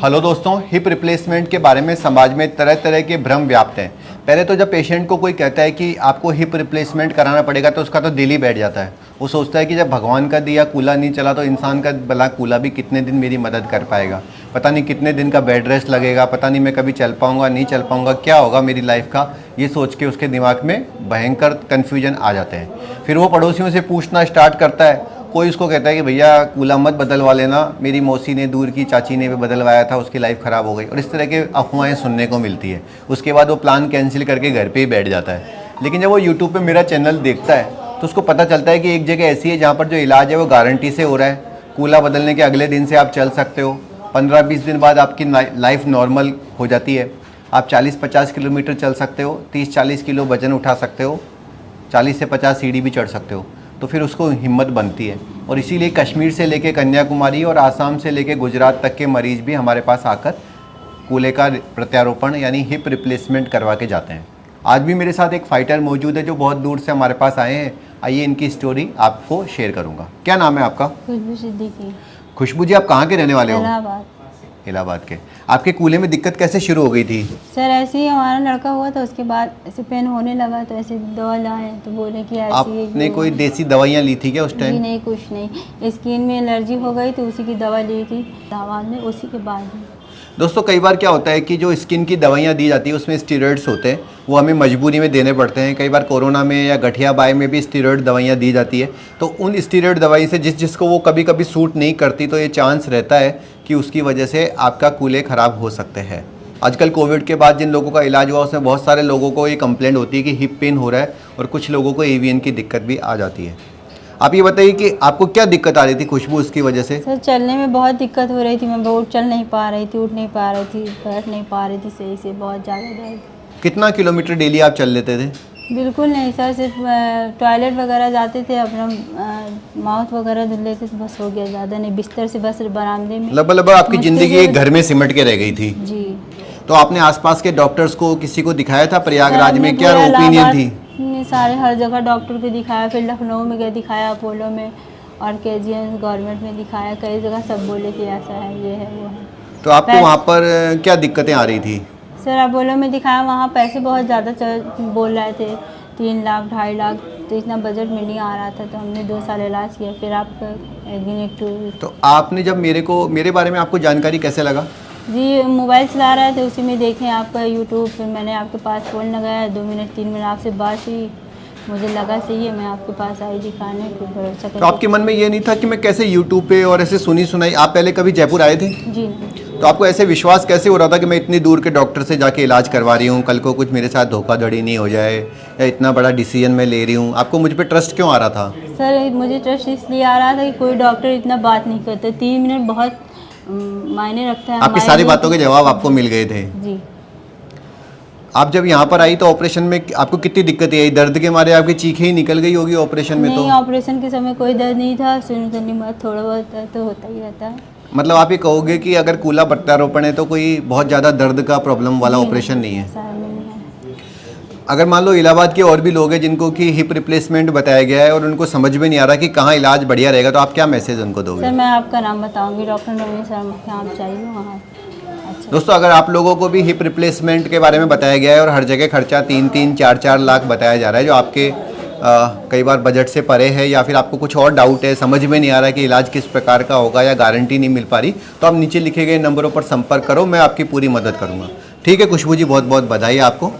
Hello दोस्तों, hip replacement के बारे में समाज में तरह तरह के भ्रम व्याप्त हैं। पहले तो जब पेशेंट को कोई कहता है कि आपको हिप रिप्लेसमेंट कराना पड़ेगा तो उसका तो दिल ही बैठ जाता है। वो सोचता है कि जब भगवान का दिया कूला नहीं चला तो इंसान का भला कूला भी कितने दिन मेरी मदद कर पाएगा। पता नहीं कितने दिन का बेड रेस्ट लगेगा, पता नहीं मैं कभी चल पाऊँगा नहीं चल पाऊँगा, क्या होगा मेरी लाइफ का, ये सोच के उसके दिमाग में भयंकर कन्फ्यूजन आ जाते हैं। फिर वो पड़ोसियों से पूछना स्टार्ट करता है। कोई उसको कहता है कि भैया कूला मत बदलवा लेना, मेरी मौसी ने, दूर की चाची ने भी बदलवाया था, उसकी लाइफ ख़राब हो गई। और इस तरह के अफवाहें सुनने को मिलती है। उसके बाद वो प्लान कैंसिल करके घर पे ही बैठ जाता है। लेकिन जब वो यूट्यूब पे मेरा चैनल देखता है तो उसको पता चलता है कि एक जगह ऐसी है जहाँ पर जो इलाज है वो गारंटी से हो रहा है। कूला बदलने के अगले दिन से आप चल सकते हो, 15-20 दिन बाद आपकी लाइफ नॉर्मल हो जाती है। आप 40-50 किलोमीटर चल सकते हो, 30-40 किलो वजन उठा सकते हो, 40 से 50 सीढ़ी भी चढ़ सकते हो। तो फिर उसको हिम्मत बनती है। और इसीलिए कश्मीर से लेके कन्याकुमारी और आसाम से लेके गुजरात तक के मरीज़ भी हमारे पास आकर कूले का प्रत्यारोपण यानी हिप रिप्लेसमेंट करवा के जाते हैं। आज भी मेरे साथ एक फ़ाइटर मौजूद है जो बहुत दूर से हमारे पास आए हैं। आइए इनकी स्टोरी आपको शेयर करूँगा। क्या नाम है आपका? खुशबू सिद्दीकी। खुशबू जी, आप कहाँ के रहने वाले हो? इलाहाबाद। इलाहाबाद के। आपके कूले में दिक्कत कैसे शुरू हो गई थी? सर ऐसे ही हमारा लड़का हुआ था, उसके बाद ऐसे पेन होने लगा तो ऐसे दवा लाए तो बोले कि ऐसी आपने कोई देसी दवाइयाँ ली थी क्या उस टाइम? जी नहीं, कुछ नहीं। स्किन में एलर्जी हो गई तो उसी की दवा ली थी इलाहाबाद में, उसी के बाद ही। दोस्तों, कई बार क्या होता है कि जो स्किन की दवाइयाँ दी जाती है उसमें स्टीरॉइड्स होते हैं, वो हमें मजबूरी में देने पड़ते हैं। कई बार कोरोना में या गठिया बाई में भी स्टीरॉइड दवाइयाँ दी जाती है। तो उन स्टीरॉइड दवाई से जिसको वो कभी कभी सूट नहीं करती तो ये चांस रहता है कि उसकी वजह से आपका कूल्हे ख़राब हो सकते हैं। आजकल कोविड के बाद जिन लोगों का इलाज हुआ उसमें बहुत सारे लोगों को ये कंप्लेंट होती है कि हिप पेन हो रहा है और कुछ लोगों को एवीएन की दिक्कत भी आ जाती है। आप ये बताइए कि आपको क्या दिक्कत आ रही थी खुशबू उसकी वजह से? सर चलने में बहुत दिक्कत हो रही थी, मैं बहुत चल नहीं पा रही थी, उठ नहीं पा रही थी, बैठ नहीं पा रही थी सही से, बहुत ज़्यादा दर्द। कितना किलोमीटर डेली आप चल लेते थे? बिल्कुल नहीं सर, सिर्फ टॉयलेट वगैरह जाते थे, अपना माउथ वगैरह धुल लेते थे, बस हो गया, ज़्यादा नहीं। बिस्तर से बस बरामदे में लगभग आपकी ज़िंदगी एक घर में सिमट के रह गई थी जी। तो आपने आसपास के डॉक्टर्स को किसी को दिखाया था प्रयागराज में? क्या ओपिनियन थी? सारे हर जगह डॉक्टर को दिखाया, फिर लखनऊ में गए दिखाया, अपोलो में और KGM गवर्नमेंट में दिखाया, कई जगह सब बोले कि ऐसा है, ये है, वो है। तो आपको वहाँ पर क्या दिक्कतें आ रही थी? सर अपोलो में दिखाया, वहाँ पैसे बहुत ज़्यादा बोल रहे थे, 3 लाख 2.5 लाख, तो इतना बजट में नहीं आ रहा था। तो हमने 2 साल इलाज किया, फिर आप तो आपने जब मेरे बारे में आपको जानकारी कैसे लगा? जी मोबाइल चला रहे थे, उसी में देखें आपका यूट्यूब, फिर मैंने आपके पास फ़ोन लगाया, 2 मिनट 3 मिनट आपसे बात हुई, मुझे लगा सही है, मैं आपके पास आई दिखाने, फिर भरोसा कर। तो आपके मन में ये नहीं था कि मैं कैसे यूट्यूब पे और ऐसे सुनी सुनाई? आप पहले कभी जयपुर आए थे? जी नहीं। तो आपको ऐसे विश्वास कैसे हो रहा था कि मैं इतनी दूर के डॉक्टर से जाके इलाज करवा रही हूँ, कल को कुछ मेरे साथ धोखाधड़ी नहीं हो जाए, या इतना बड़ा डिसीजन मैं ले रही हूँ? आपको मुझ पर ट्रस्ट क्यों आ रहा था? सर मुझे ट्रस्ट इसलिए आ रहा था कि कोई डॉक्टर इतना बात नहीं करते, 3 मिनट बहुत मायने रखता है। आपकी सारी बातों के जवाब आपको मिल गए थे? जी। आप जब यहाँ पर आई तो ऑपरेशन में आपको कितनी दिक्कतें आई? दर्द के मारे आपकी चीखें ही निकल गई होगी ऑपरेशन में? नहीं, तो ऑपरेशन के समय कोई दर्द नहीं था, सुनने में थोड़ा बहुत दर्द तो होता ही रहता है। मतलब आप ये कहोगे कि अगर कूला प्रत्यारोपण है तो कोई बहुत ज़्यादा दर्द का प्रॉब्लम वाला ऑपरेशन नहीं है? ऐसा नहीं है। अगर मान लो इलाहाबाद के और भी लोग हैं जिनको कि हिप रिप्लेसमेंट बताया गया है और उनको समझ में नहीं आ रहा कि कहाँ इलाज बढ़िया रहेगा, तो आप क्या मैसेज उनको दोगे? सर मैं आपका नाम बताऊंगी, डॉक्टर नवीन शर्मा, आप चाहिए वहाँ। अच्छा दोस्तों, अगर आप लोगों को भी हिप रिप्लेसमेंट के बारे में बताया गया है और हर जगह खर्चा 3-3, 4-4 लाख बताया जा रहा है, जो आपके कई बार बजट से परे है, या फिर आपको कुछ और डाउट है, समझ में नहीं आ रहा है कि इलाज किस प्रकार का होगा या गारंटी नहीं मिल पा रही, तो आप नीचे लिखे गए नंबरों पर संपर्क करो, मैं आपकी पूरी मदद करूँगा। ठीक है खुशबू जी, बहुत बहुत बधाई आपको।